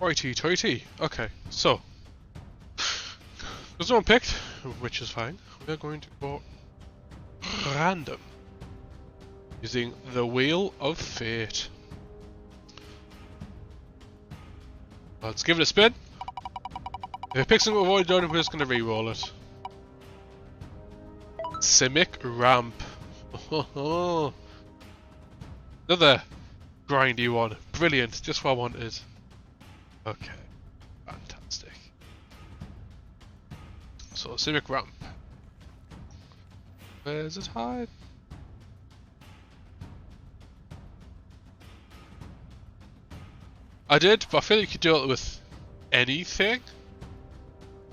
Righty tighty. Okay, so there's no one picked, which is fine. We're going to go random using the Wheel of Fate. Let's give it a spin. If it picks something we've already done, we're just going to re-roll it. Simic Ramp. Another grindy one. Brilliant. Just what I wanted. Okay. Fantastic. So, Simic Ramp. Where's it hide? I did, but I feel like you could do it with anything.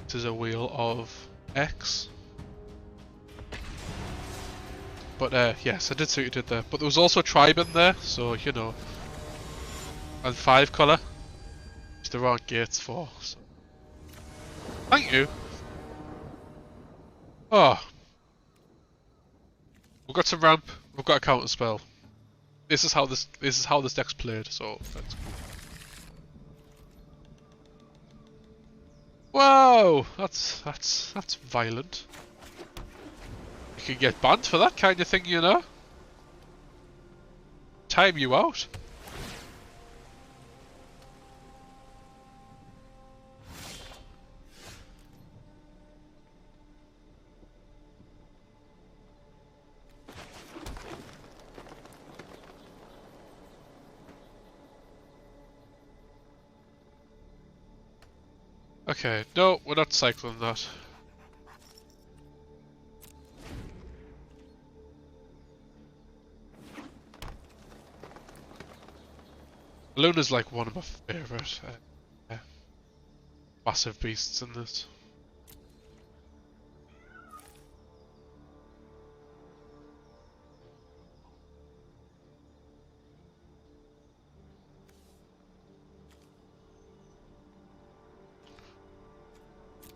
This is a Wheel of X. But yes, I did see what you did there. But there was also a tribe in there, so you know. And 5 colour. Which there aren't gates for. So. Thank you. Oh. We've got some ramp, we've got a counter spell. This is how this deck's played, so that's cool. Whoa! That's violent. You can get banned for that kind of thing, you know? Time you out. Okay, no, we're not cycling that. Luna's like one of my favourite massive beasts in this.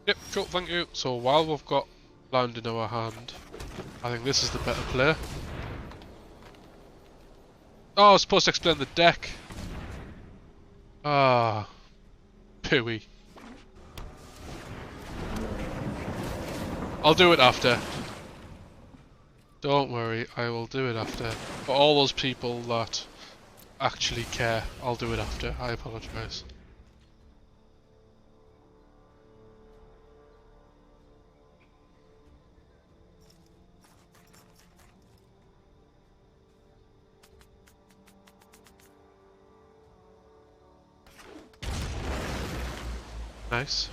Yep, cool, thank you. So while we've got land in our hand, I think this is the better play. Oh, I was supposed to explain the deck. Ah, pooey. I'll do it after. Don't worry, I will do it after. For all those people that actually care, I'll do it after. I apologise. Nice.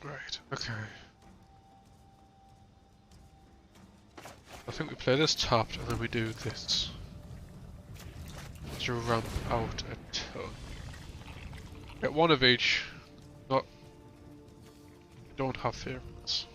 Right, okay. I think we play this tapped and then we do this. To ramp out a ton. Get one of each. Not. Don't have favorites.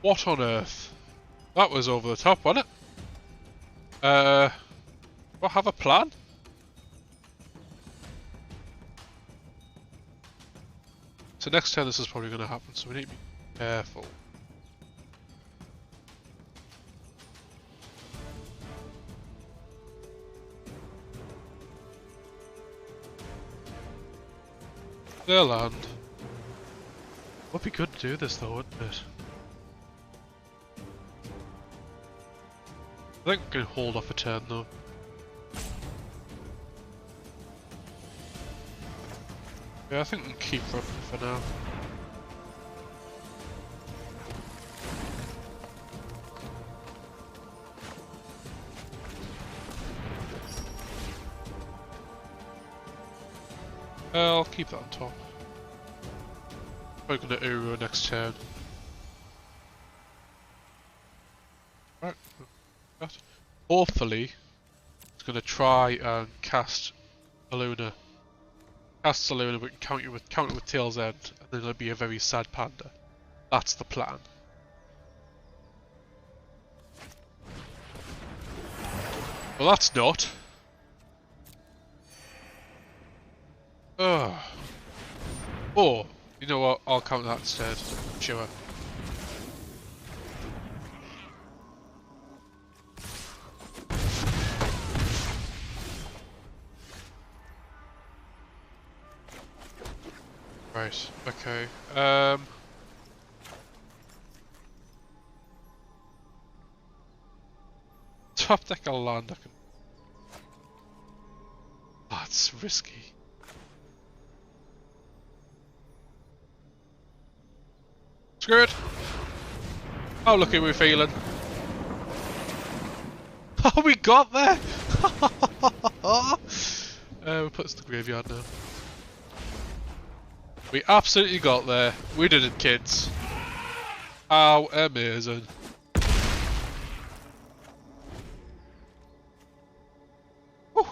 What on earth? That was over the top, wasn't it? Do I have a plan? So next turn this is probably going to happen, so we need to be careful. They'll land. Would be good to do this though, wouldn't it? I think we can hold off a turn though. Yeah, I think we can keep running for now. I'll keep that on top. We're gonna Uru next turn. Right. Hopefully, it's gonna try and cast a Luna. Casts a Luna, but can counter with Tail's End, and then it'll be a very sad panda. That's the plan. Well, that's not. Ugh. Oh, you know what? I'll count that instead. Sure. Right. Okay. Top deck I'll land. I can. Oh, it's risky. Screw it! How lucky we're feeling. Oh, we got there! We'll put this in the graveyard now. We absolutely got there. We did it, kids. How amazing. Whew.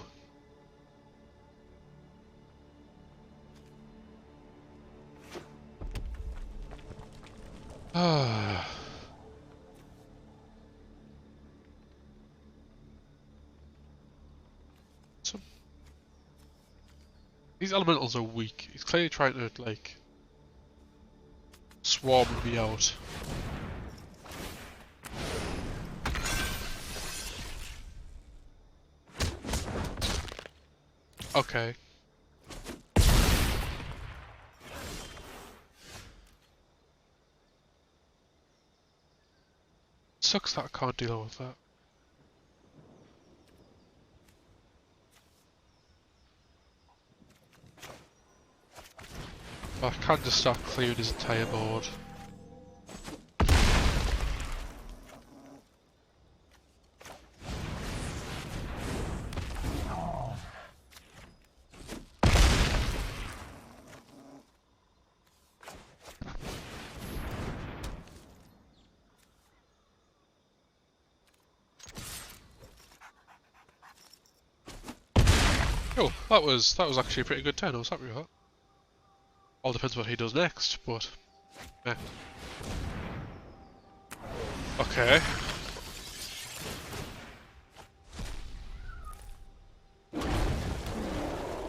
These elementals are weak. He's clearly trying to, like, swarm me out. Okay. Sucks that I can't deal with that. I can just start clearing his entire board. Oh, that was actually a pretty good turn. I was happy with that. All depends what he does next, but yeah. Okay.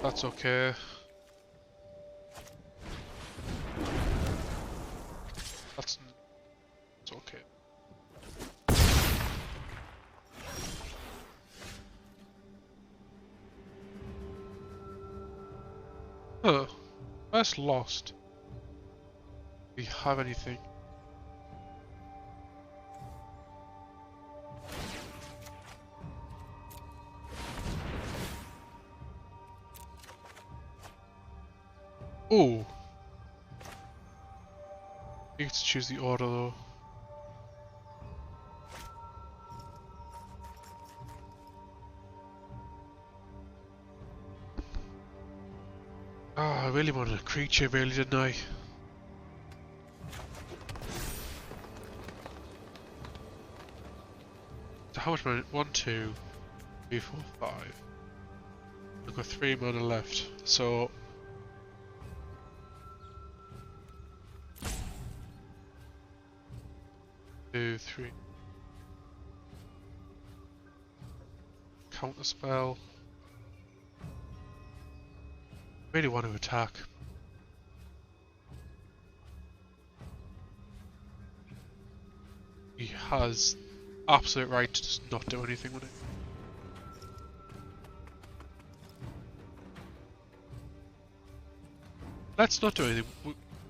That's okay. That's okay. Huh. First lost. Do we have anything? Oh. You get to choose the order though. Ah, I really wanted a creature, really, didn't I? So how much money? 1, 2, 3, 4, 5. I've got 3 mana left, so 2, 3. Counter spell. Really want to attack. He has absolute right to just not do anything with it. Let's not do anything.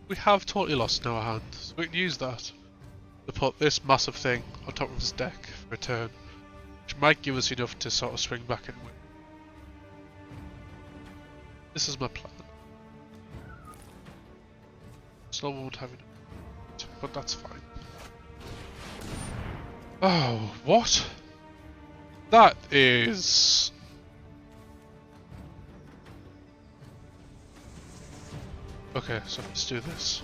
We have totally lost in our hands. We can use that to put this massive thing on top of his deck for a turn, which might give us enough to sort of swing back and win. This is my plan. Still won't have it, but that's fine. Oh, what? That is... Okay, so let's do this.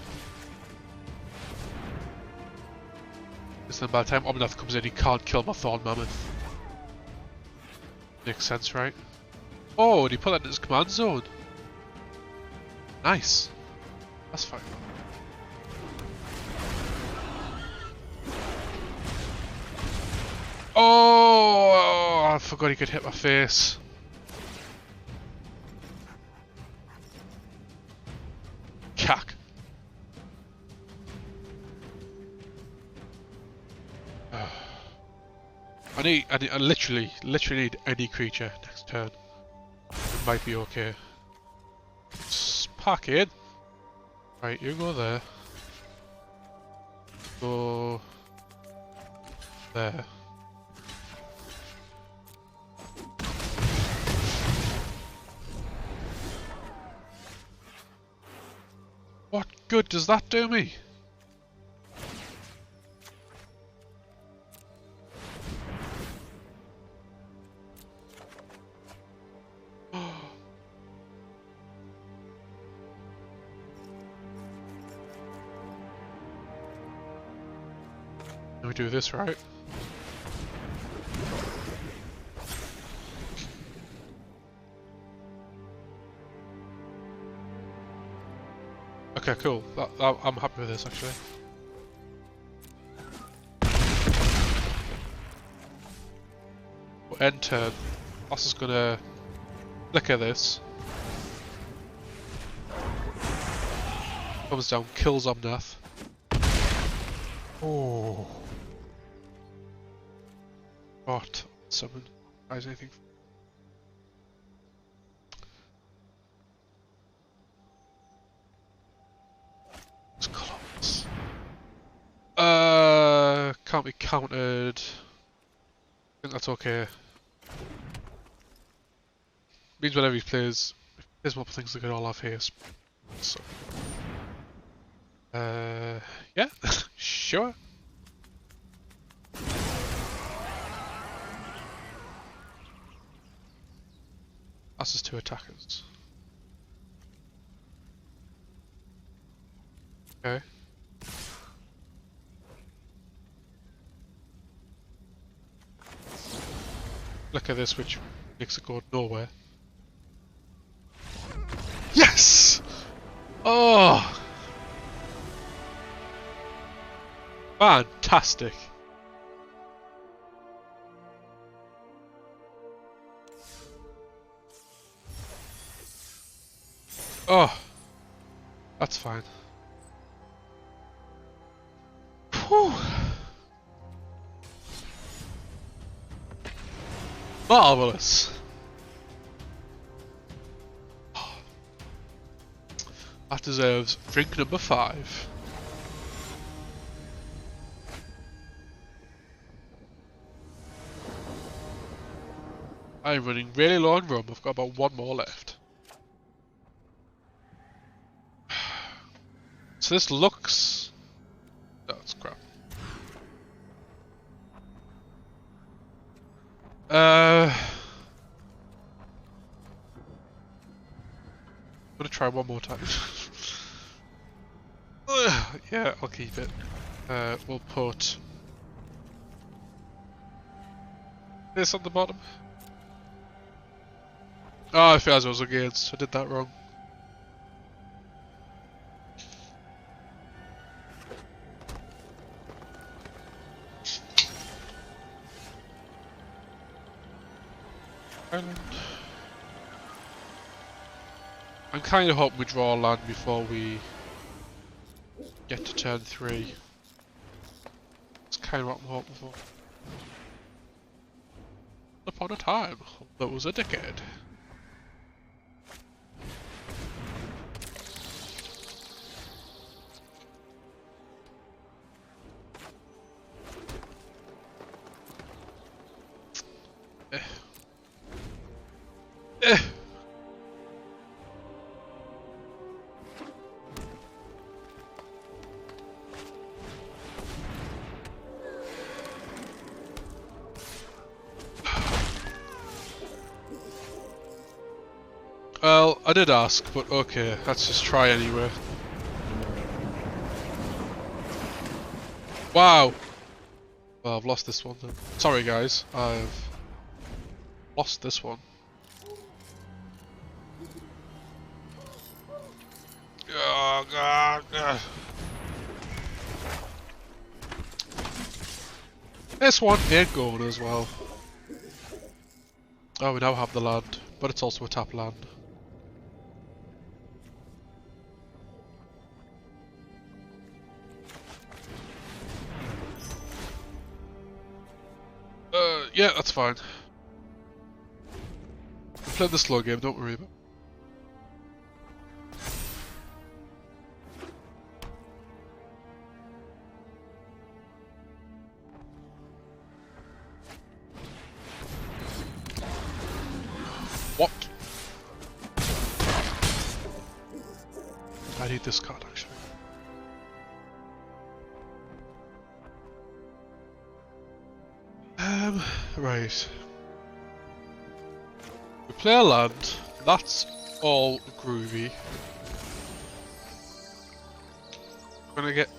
Because then by the time Omnath comes in, he can't kill my Thorn Mammoth. Makes sense, right? Oh, and he put that in his command zone. Nice. That's fine. Oh, I forgot he could hit my face. Cack. I literally need any creature next turn. It might be okay. Just park in. Right, you go there. Go there. What good does that do me? We do this right. Okay, cool. I'm happy with this actually. We'll end turn. Boss is gonna flicker this. Comes down, kills Omnath. Oh. What? Summon. Tries anything. It's close. Can't be countered. I think that's okay. Means whenever he plays multiple things, they can all have haste. So. Yeah, sure. That's just 2 attackers. Okay. Look at this, which makes it go nowhere. Yes! Oh! Fantastic! Oh! That's fine. Whew! Marvellous! That deserves drink number 5. I'm running really low on rum. I've got about 1 more left. So this looks... That's crap. I'm gonna try one more time. Yeah, I'll keep it. We'll put this on the bottom. Oh, I feel as I was against. I did that wrong. Island. I'm kind of hoping we draw land before we get to turn 3. That's kind of what I'm hoping for. Upon a time, there was a decade. I did ask, but okay, let's just try anyway. Wow! Well, I've lost this one then. Sorry guys, I've lost this one. Oh god! This one ain't going as well. Oh, we now have the land, but it's also a tap land. Yeah, that's fine. We're playing the slow game, don't worry about it. What? I need this card actually. Right. We play a land, that's all groovy. I'm gonna get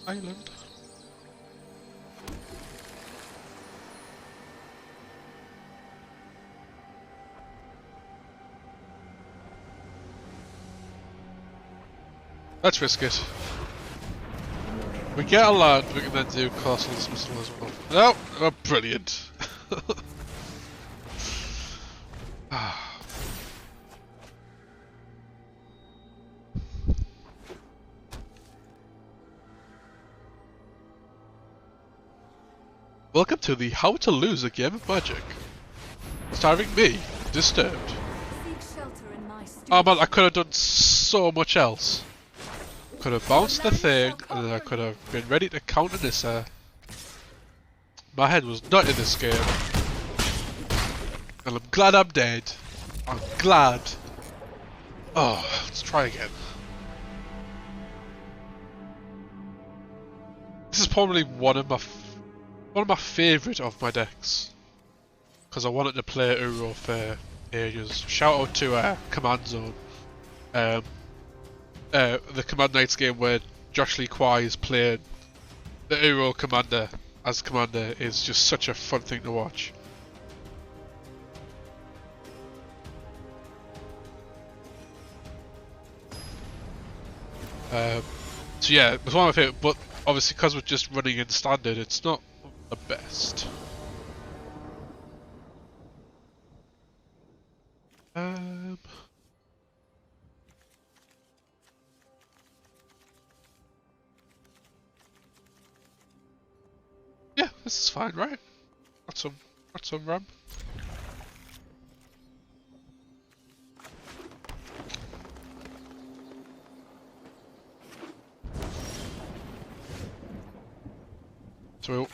island. Let's risk it. We get a land, we can then do castle dismissal as well. No! Oh, brilliant! Welcome to the How to Lose a Game of Magic. Starring me, Disturbed. Oh man, I could have done so much else. Could have bounced the thing, and then I could have been ready to counter Nissa. My head was not in this game. And I'm glad I'm dead. I'm glad. Oh, let's try again. This is probably one of my favourite of my decks. Because I wanted to play Uro for ages. Shout out to Command Zone. The Command Knights game where Josh Lee Kwai is playing the Uro commander as commander is just such a fun thing to watch. So yeah, it was one of my favourite, but obviously because we're just running in standard, it's not the best. Yeah, this is fine, right? Got some RAM. So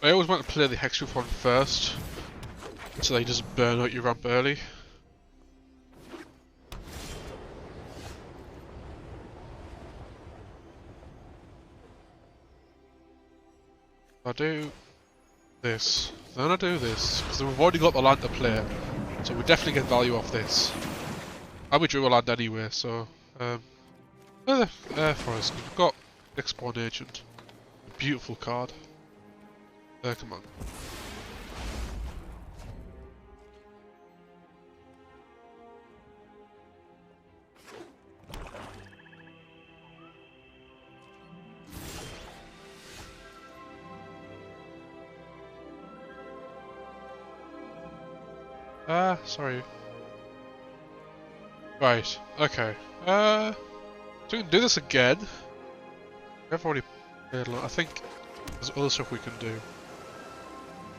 I always want to play the Hexproof one first, so they just burn out your ramp early. I do this, then I do this, because we've already got the land to play, so we definitely get value off this. And we drew a land anyway, so Forest, we've got Export Agent. A beautiful card. Come on. Sorry. Right, okay. So we can do this again. We've already played a lot. I think there's other stuff we can do.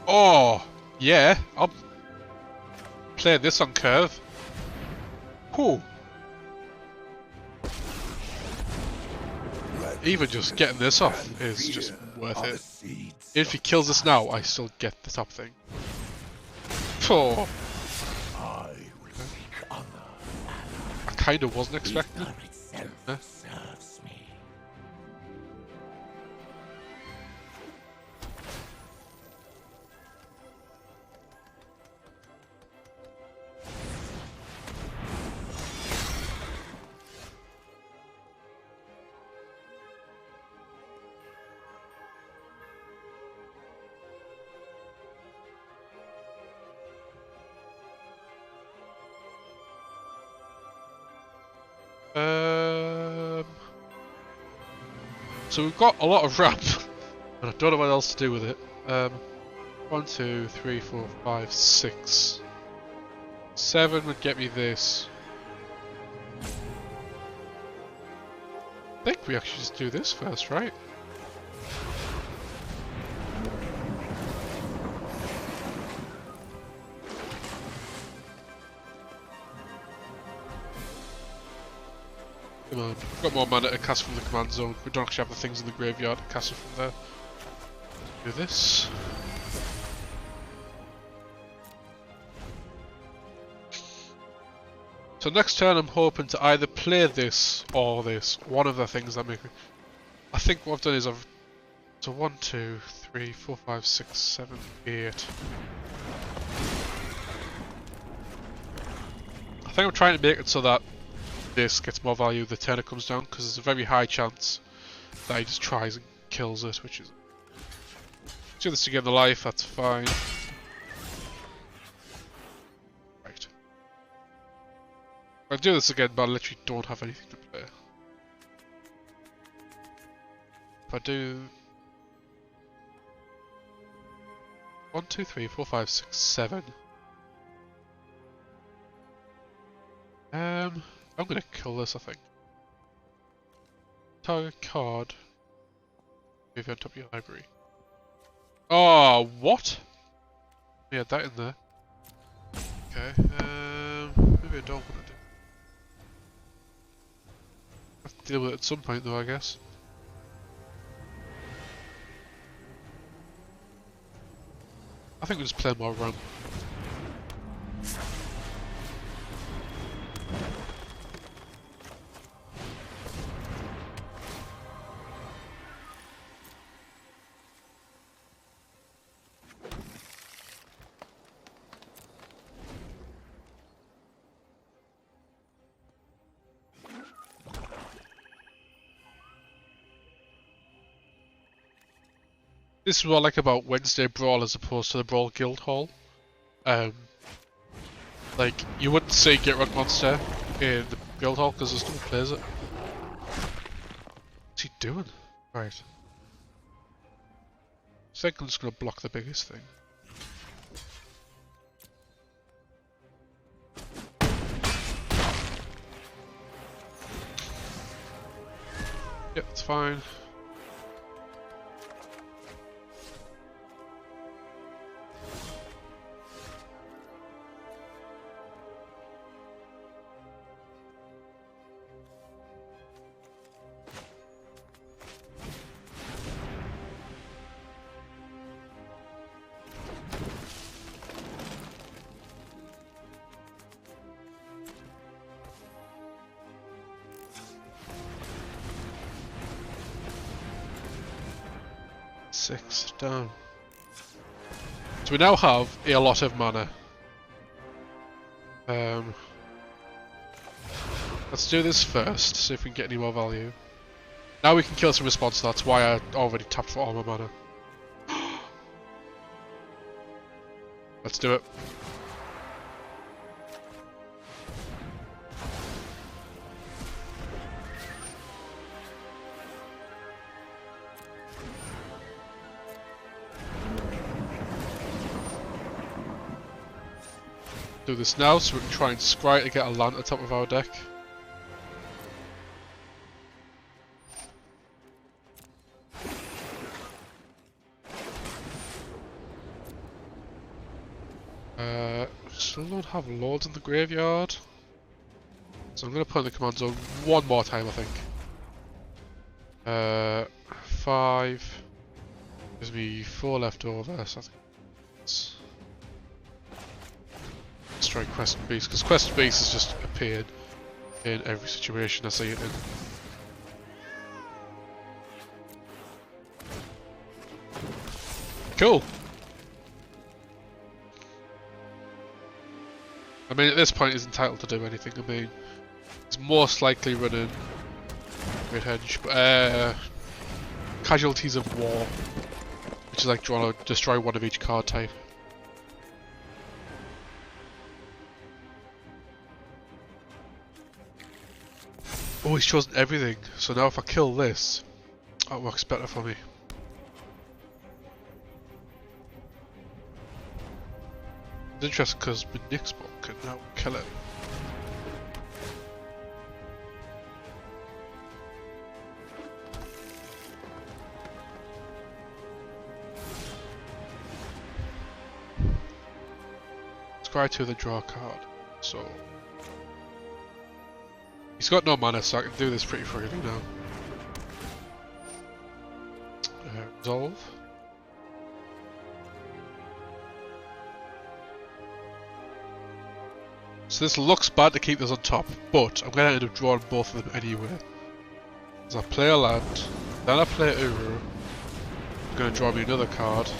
Oh! Yeah! I'll play this on curve. Cool. Even just getting this off is just worth it. If he kills us now, I still get the top thing. Oh! I kinda wasn't expecting. Huh? So we've got a lot of ramp, and I don't know what else to do with it. 1, 2, 3, 4, 5, 6. 7 would get me this. I think we actually just do this first, right? Come on, we've got more mana to cast from the command zone. We don't actually have the things in the graveyard to cast it from there. Do this. So next turn I'm hoping to either play this or this. One of the things that make me... I think what I've done is I've... So 1, 2, 3, 4, 5, 6, 7, 8. I think I'm trying to make it so that this gets more value the turn it comes down, because there's a very high chance that he just tries and kills it, which is... Do this to get the life, that's fine. Right. I'll do this again, but I literally don't have anything to play. If I do... 1, 2, 3, 4, 5, 6, 7. I'm gonna kill this, I think. Target card. Maybe on top of your library. Oh, what? We had that in there. Okay, maybe I don't want to do. I have to deal with it at some point though, I guess. I think we just play more ramp. This is what I like about Wednesday Brawl as opposed to the Brawl Guild Hall. Like, you wouldn't see Get Run Monster in the Guild Hall because there's no one plays it. What's he doing? Right. I think I'm just going to block the biggest thing. Yep, it's fine. Six down. So we now have a lot of mana. Let's do this first, see if we can get any more value. Now we can kill some response, that's why I already tapped for all my mana. Let's do it. Do this now so we can try and scry to get a land at the top of our deck. Still don't have lords in the graveyard. So I'm going to put in the command zone one more time, I think. 5. Gives me 4 left over, so I think it's... Let's try Quest and Beast, because Quest and Beast has just appeared in every situation I see it in. Cool! I mean, at this point he's entitled to do anything. I mean, he's most likely running Great Hedge, but Casualties of War, which is like trying to destroy one of each card type. Oh, he's chosen everything. So now if I kill this, That works better for me. It's interesting because my Nick's book can now kill it. Scry to the draw card, so he's got no mana, so I can do this pretty freely now. Resolve. So this looks bad to keep this on top, but I'm going to end up drawing both of them anyway. So I play a land, then I play Uru. I'm going to draw me another card.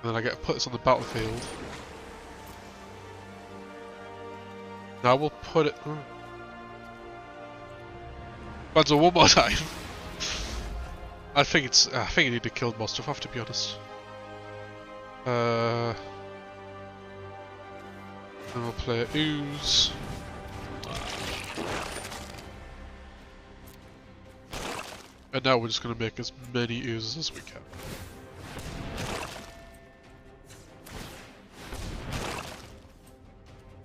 And then I get to put this on the battlefield. Now we'll put it... Banzo one more time. I think I need to kill more stuff off, to be honest. Then we'll play Ooze. And now we're just going to make as many Oozes as we can.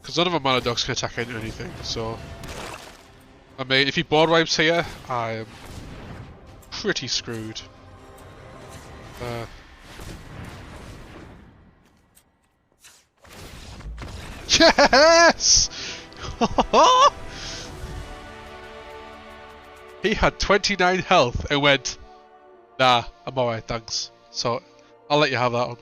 Because none of our mana dogs can attack into anything, so... I mean, if he board wipes here, I am pretty screwed. Yes! He had 29 health and went, nah, I'm alright, thanks. So, I'll let you have that one.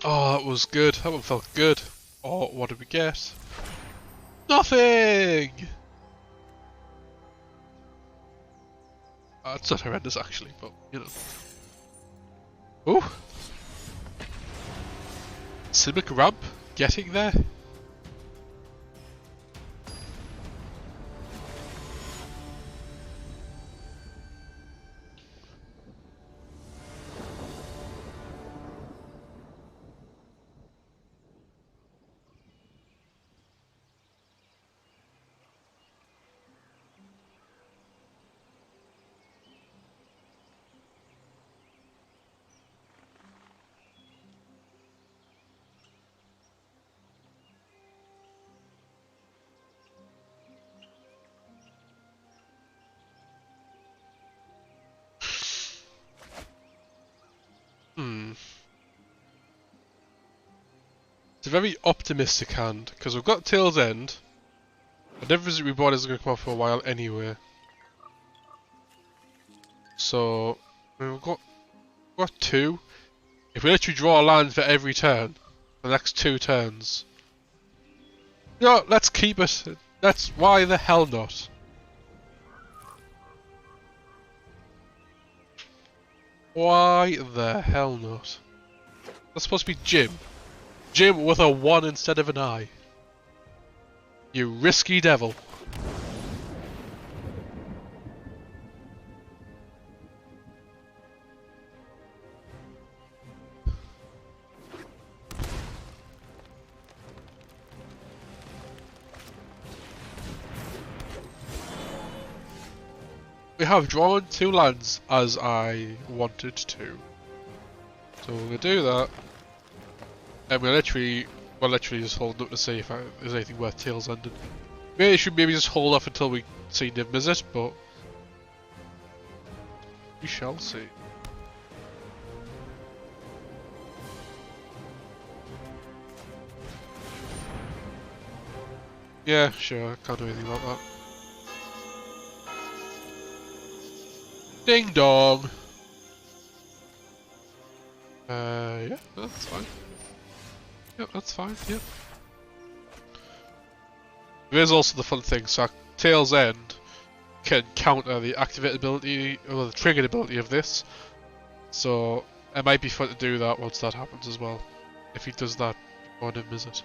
Oh, that was good. That one felt good. Oh, what did we get? Nothing! It's not horrendous actually, but you know. Ooh! Simic Ramp? Getting there? It's a very optimistic hand, because we've got Tail's End, and everything we bought isn't going to come off for a while anyway. So, we've got two. If we literally draw a land for every turn, the next 2 turns, you know, let's keep it. Why the hell not? Why the hell not? That's supposed to be Jim. Jim with a 1 instead of an I. You risky devil. We have drawn 2 lands as I wanted to. So we're going to do that. And we're literally just holding up to see if there's anything worth Tails Ending. Maybe should just hold off until we see Niv Mizzet, but we shall see. Yeah, sure, can't do anything about that. Ding dong! Yeah, that's fine. Yep, that's fine, yep. There is also the fun thing, so Tail's End can counter the activate ability, or the triggered ability of this. So, it might be fun to do that once that happens as well. If he does that before Niv Mizzet.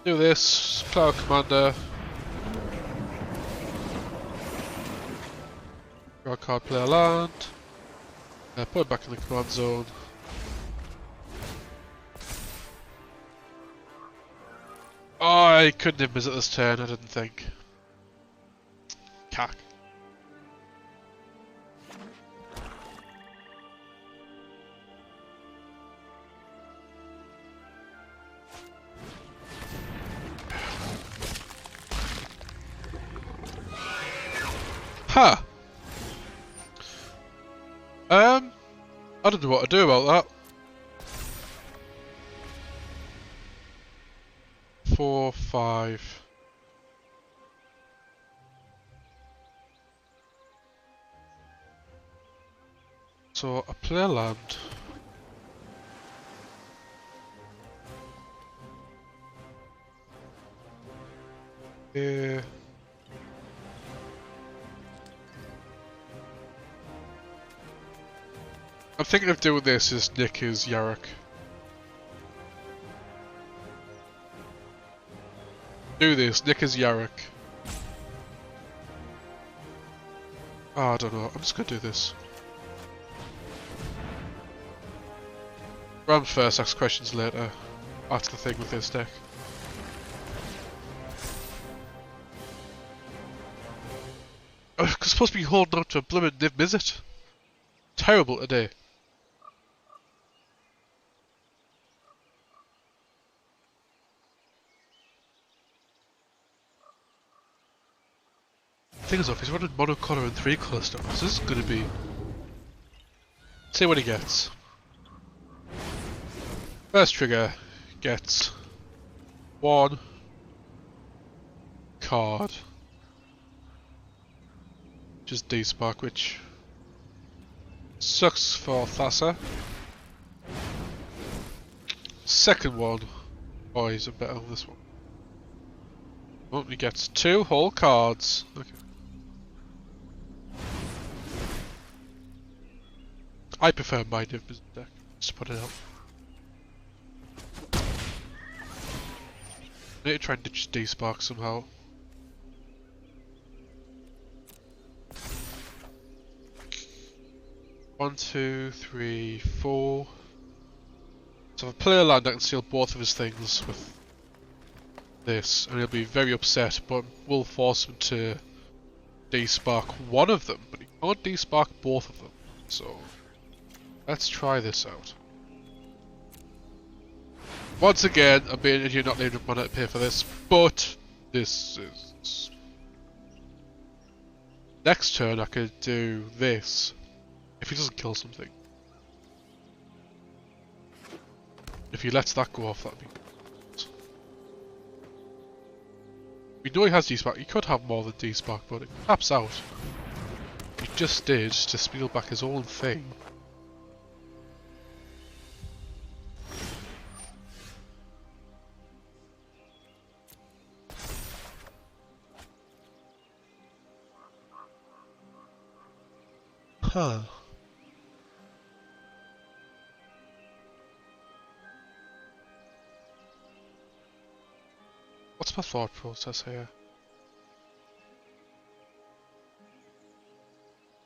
Do this, play our commander. Draw a card, play a land. Put it back in the command zone. Oh, I couldn't have missed it this turn, I didn't think. Cack. Huh. I don't know what to do about that. 4, 5. So I play land. Yeah. I'm thinking of doing this as Nick is Yarok. Do this, Nick is Yarok. Oh, I don't know, I'm just gonna do this. Rams first, ask questions later. That's the thing with this deck. I'm supposed to be holding out to a blooming Niv Mizzet. Terrible today. Thing is, though, if he's running monocolor and 3-color stuff, this is gonna be. See what he gets. First trigger gets 1 card, which is D-Spark, which sucks for Thassa. Second one, oh, he's a bit on this one. Oh, he gets 2 whole cards. Okay. I prefer my Niv Mizzet deck, just to put it out. I need to try and ditch D-Spark somehow. One, 2, 3, 4. So if I play a land, I can steal both of his things with this, and he'll be very upset, but we'll force him to D-Spark one of them, but he can't D-Spark both of them, so let's try this out. Once again, I'm being an idiot not leaving money to pay for this, but this is... Next turn I could do this, if he doesn't kill something. If he lets that go off, that'd be good. We know he has D-Spark, he could have more than D-Spark, but it taps out. He just did to steal back his own thing. Huh. What's my thought process here?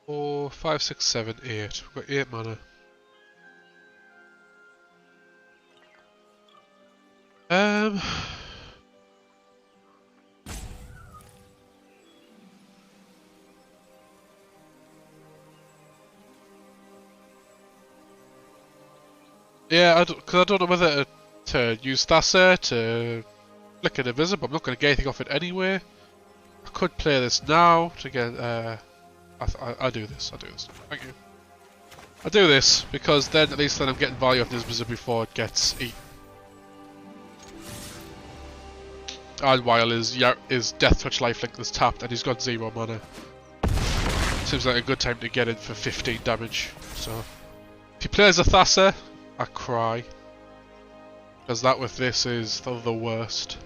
4, 5, 6, 7, 8. We've got 8 mana. Yeah, because I don't know whether to use Thassa to flick it invisible. I'm not going to get anything off it anyway. I could play this now to get. I do this. I do this. Thank you. I do this because then at least I'm getting value off this wizard before it gets eaten. And while his Death Touch lifelink is tapped and he's got 0 mana, seems like a good time to get in for 15 damage. So if he plays a Thassa, I cry. Because that with this is the worst.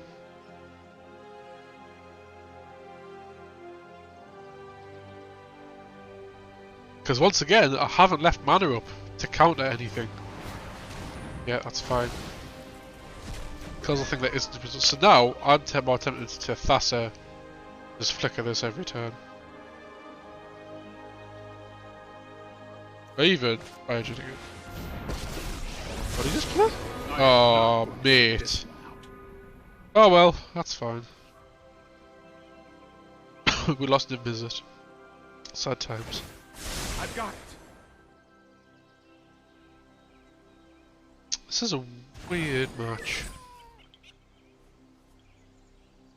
Because once again, I haven't left mana up to counter anything. Yeah, that's fine. Because I think that isn't. So now, I'm more tempted to Thassa. Just flicker this every turn. Or even, what did he just play? Oh, mate. Oh well, that's fine. We lost a visit. Sad times. I've got it. This is a weird match.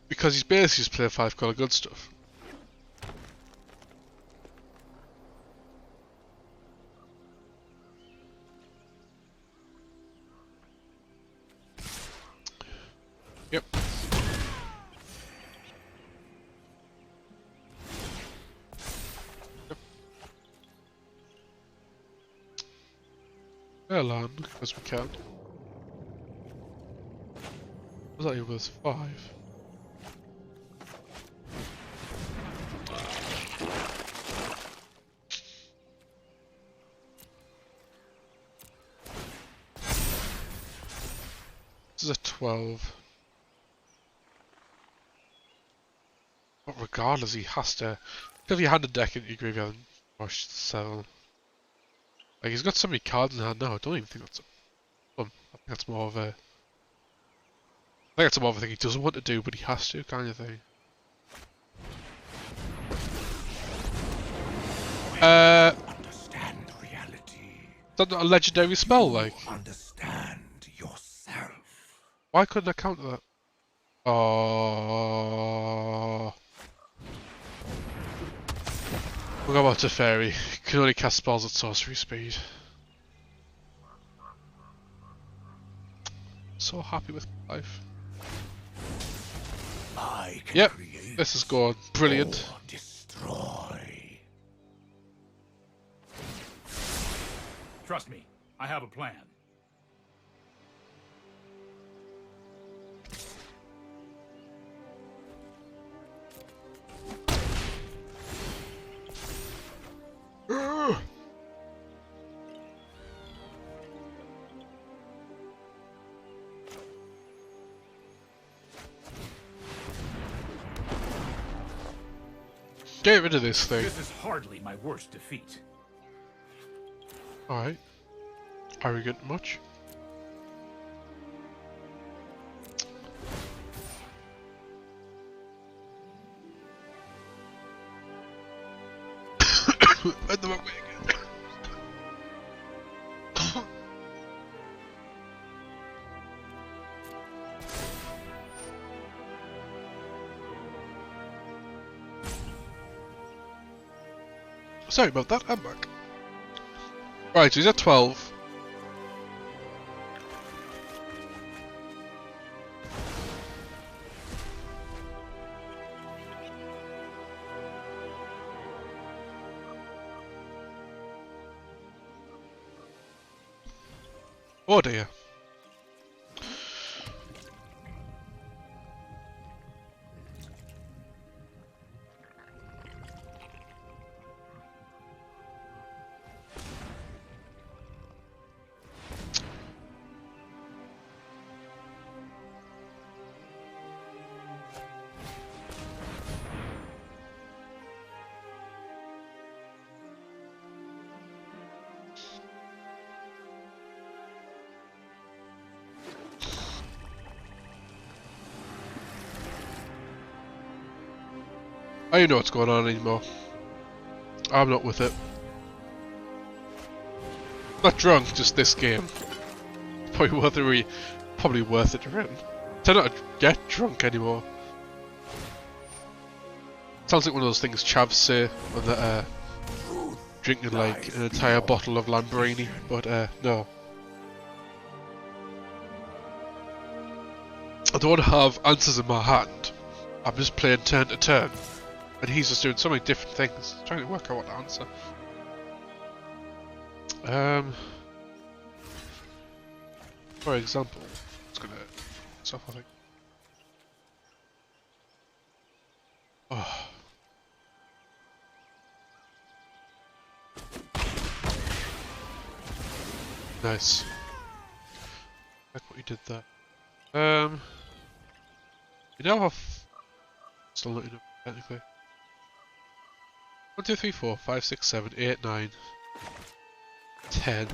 Because he's basically just playing 5 colour good stuff. Yep. We'll land, because we can. Was that was 5? This is a 12. But regardless, he has to. If you hand a deck into your graveyard and rush 7. Like, he's got so many cards in hand now, I don't even think that's fun. I think that's more of a. I think that's more of a thing he doesn't want to do, but he has to, kind of thing. Understand reality. Is that not a legendary spell, like? Understand yourself. Why couldn't I counter that? Oh. We'll go back to Fairy. Can only cast spells at sorcery speed. So happy with my life. I can Yep, create this is going brilliant. or destroy. Trust me, I have a plan. Get rid of this thing. This is hardly my worst defeat. Alright. Arrogant much? Went the wrong way again. Sorry about that, I'm back. Right, so he's at 12. Oh dear. I don't know what's going on anymore. I'm not with it. Not drunk, just this game. Probably worth it to win. Tend not to get drunk anymore. Sounds like one of those things chavs say when they're drinking like an entire bottle of Lamborghini, but no. I don't want to have answers in my hand. I'm just playing turn to turn. And he's just doing so many different things, trying to work out what to answer. For example, it's gonna stuff I think. Oh. Nice. Like what you did there. You now have still not enough technically. 1, 2, 3, 4, 5, 6, 7, 8, 9, 10.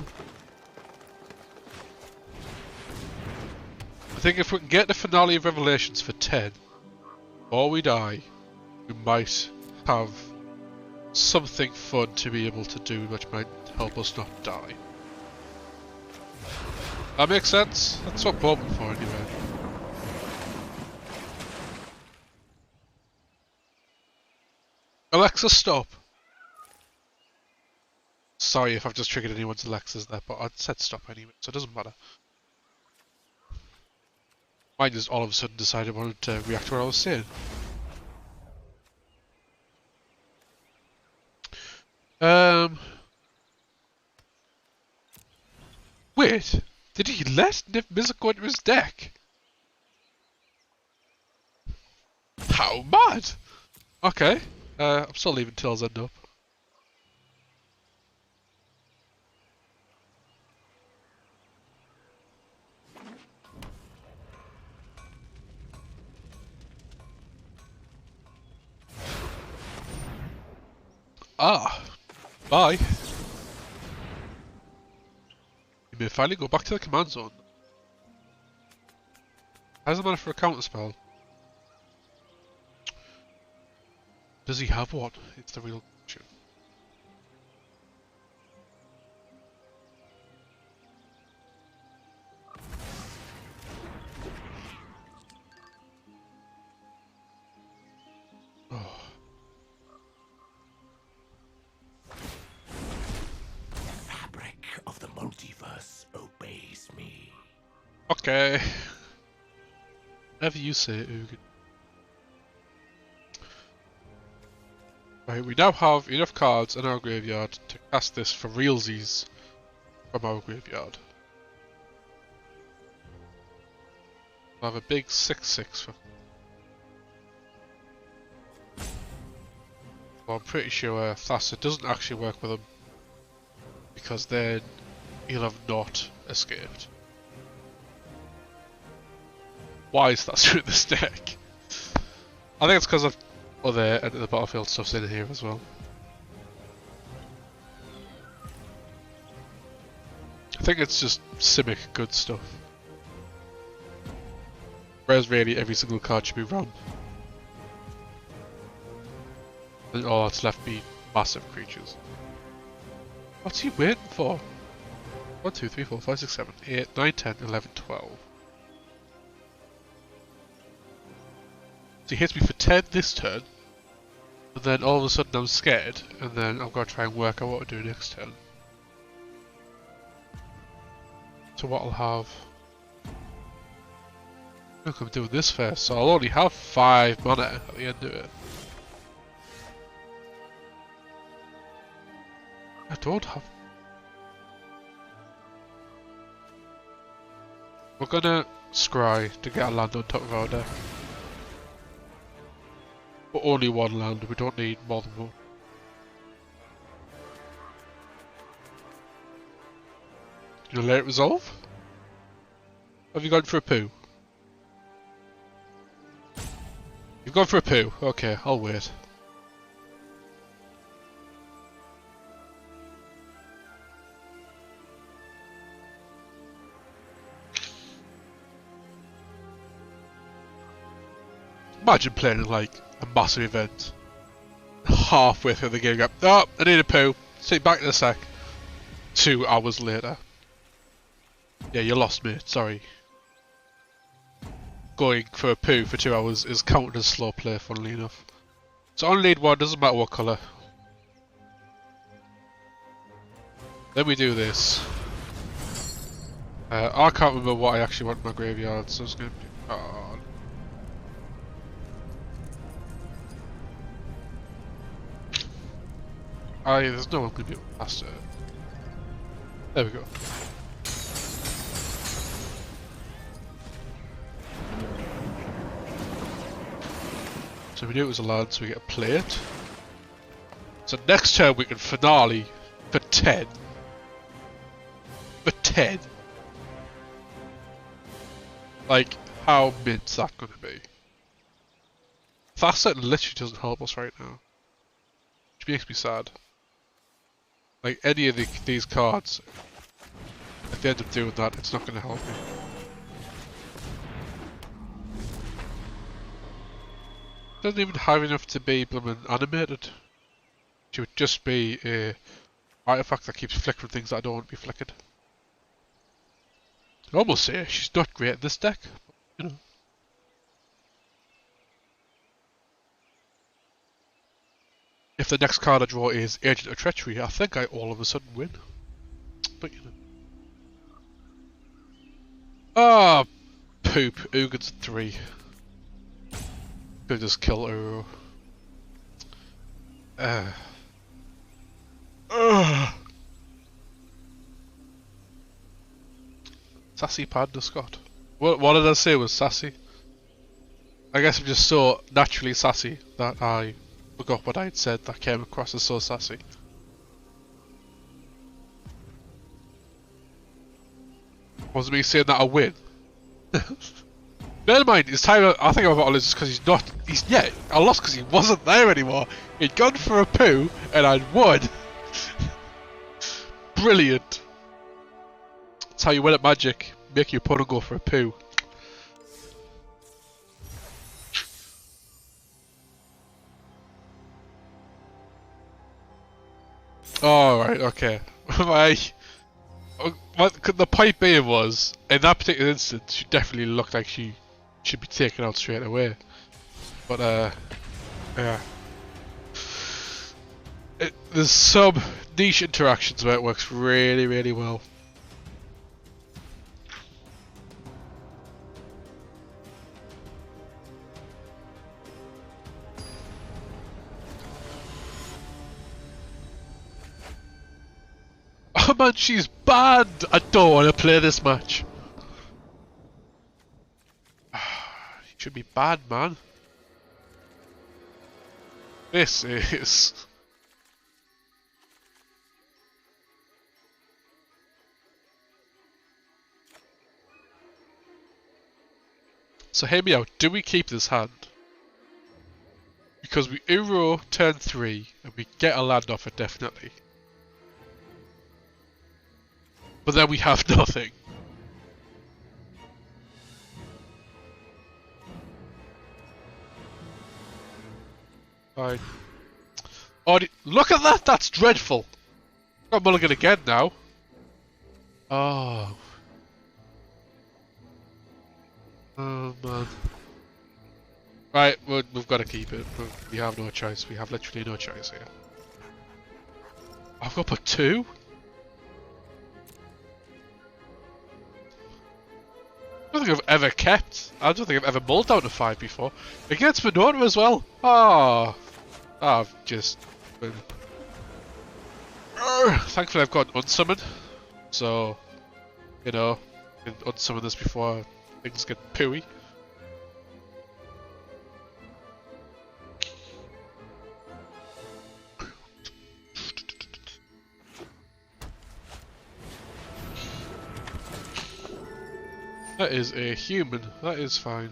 I think if we can get the finale of Revelations for 10, or we die, we might have something fun to be able to do which might help us not die. That makes sense? That's what I'm hoping for anyway. Alexa, stop! Sorry if I've just triggered anyone's Alexas there, but I said stop anyway, so it doesn't matter. Mine just all of a sudden decided I wanted to react to what I was saying. Wait, did he let Niv Mizzet go into his deck? How mad! Okay, I'm still leaving Tails End up. Ah, bye. You may finally go back to the command zone. How's the matter for a counter spell? Does he have one? It's the real question. Oh. Of the multiverse obeys me. Okay. Whatever you say, Ugin. Right, we now have enough cards in our graveyard to cast this for realsies from our graveyard. I have a big 6/6 for. Well, I'm pretty sure Thassa doesn't actually work with them, because then he'll have not escaped. Why is that through this deck? I think it's because of other end of the battlefield stuff's in here as well. I think it's just Simic good stuff. Whereas really every single card should be ramp. And all that's left be massive creatures. What's he waiting for? 1, 2, 3, 4, 5, 6, 7, 8, 9, 10, 11, 12. So he hits me for 10 this turn, and then all of a sudden I'm scared, and then I've got to try and work out what to do next turn. So what I'll have... Look, I'm doing this first, so I'll only have 5 mana at the end of it. I don't have... We're gonna scry to get a land on top of our deck. But only one land, we don't need more than one. You let it resolve? Have you gone for a poo? You've gone for a poo? Okay, I'll wait. Imagine playing like a massive event. Halfway through the game, go, oh, I need a poo. See, back in a sec. 2 hours later. Yeah, you lost, mate. Sorry. Going for a poo for 2 hours is counted as slow play, funnily enough. So I only need one, doesn't matter what colour. Then we do this. I can't remember what I actually want in my graveyard, so it's going to be... Oh. There's no one going to be able to pass it. There we go. So we knew it was a land, so we get a plate. So next turn we can finale for 10. For 10. Like, how mint's that going to be? Thassa literally doesn't help us right now. Which makes me sad. Like, any of these cards, if they end up doing that, it's not going to help me. Doesn't even have enough to be blooming animated. She would just be a artifact that keeps flickering things that I don't want to be flickered. I almost say she's not great in this deck, but, you know. If the next card I draw is Agent of Treachery, I think I all of a sudden win. But you know. Ah, poop. Ugin's 3. Could just kill Uro. Sassy Panda Scott. What did I say was sassy? I guess I'm just so naturally sassy that I forgot what I had said that came across as so sassy. Wasn't me saying that I win. Bear in mind, his time I think I've got just because I lost because he wasn't there anymore. He'd gone for a poo and I'd won. Brilliant. That's how you win at Magic. Make your opponent go for a poo. Alright, okay. The point being was, in that particular instance, she definitely looked like she should be taken out straight away. But, yeah. There's some niche interactions where it works really, really well. Oh man, she's bad! I don't want to play this match. She should be bad, man. This is... So hear me out, do we keep this hand? Because we Uro turn 3 and we get a land off it definitely. But then we have nothing. Fine. Oh, look at that! That's dreadful! Got mulligan again now. Oh. Oh man. Right, we've got to keep it. We have no choice. We have literally no choice here. I've got to put 2? I don't think I've ever kept. I don't think I've ever mulled down to 5 before. Against Minota as well. Oh, I've just been... Thankfully I've got unsummon. So, you know, I can unsummon this before things get pooey. That is a human. That is fine.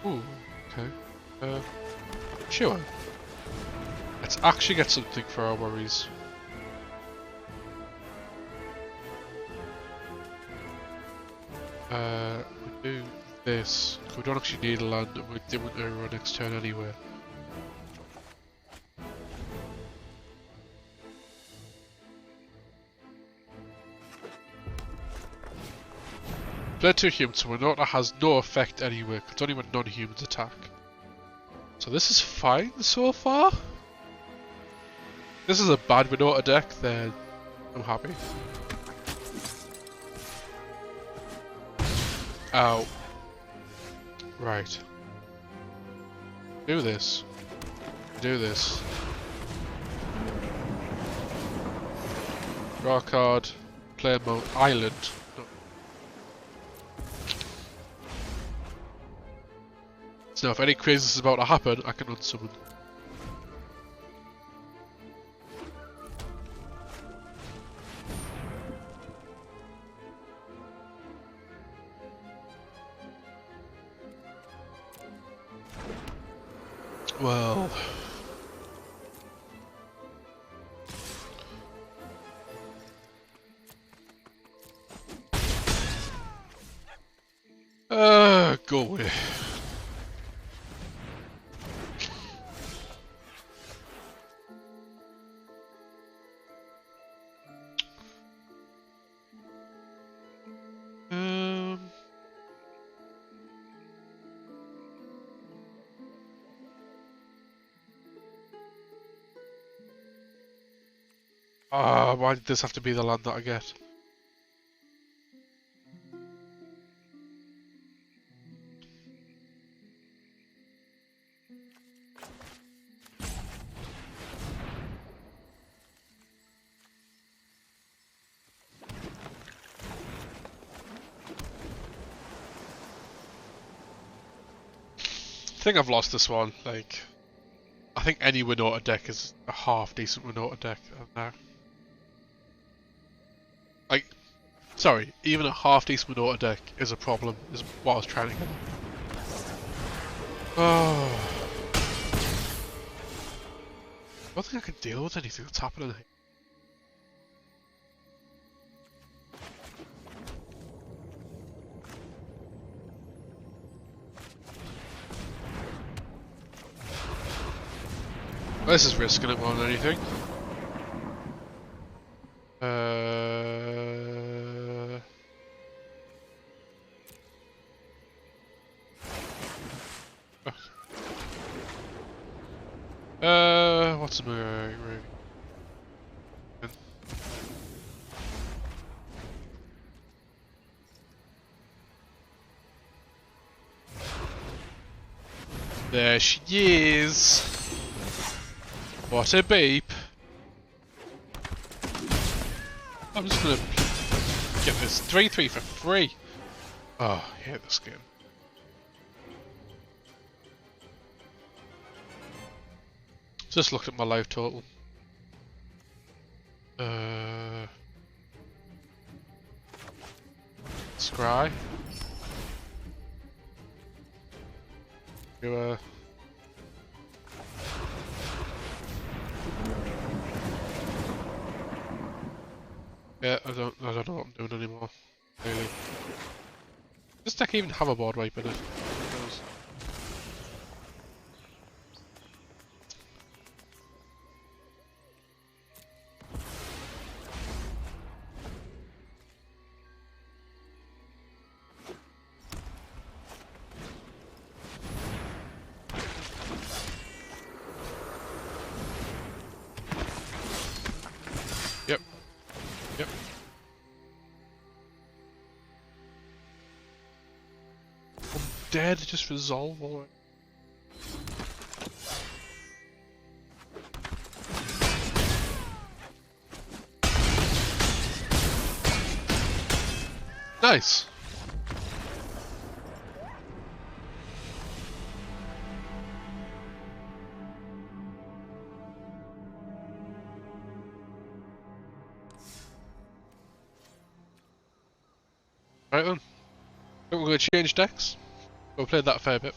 Ooh, okay. Sure. Let's actually get something for our worries. We do this. We don't actually need a land, and we didn't Uro next turn anyway. Play 2 humans, so Minota has no effect anyway, it's only when non-humans attack. So this is fine so far. This is a bad Minota deck, then I'm happy. Ow. Right. Do this. Do this. Draw a card. Play mode island. No. So if any craziness is about to happen, I can unsummon. Well. Go away. Why did this have to be the land that I get? I think I've lost this one. Like, I think any Winota deck is a half decent Winota deck now. Like, sorry, even a half decent Winota deck is a problem, is what I was trying to get. Oh. I don't think I can deal with anything that's happening here. This is risking it more than anything. What's the move? There she is. What a beep. I'm just gonna get this 3-3 for free. Oh, I hate this game. Just looked at my life total. Scry. You yeah, I don't know what I'm doing anymore. Really. Does this deck even have a board wipe in it? Yep. Yep. I'm dead, just resolve all right. Nice. Right then. We're going to change decks. We'll play that a fair bit.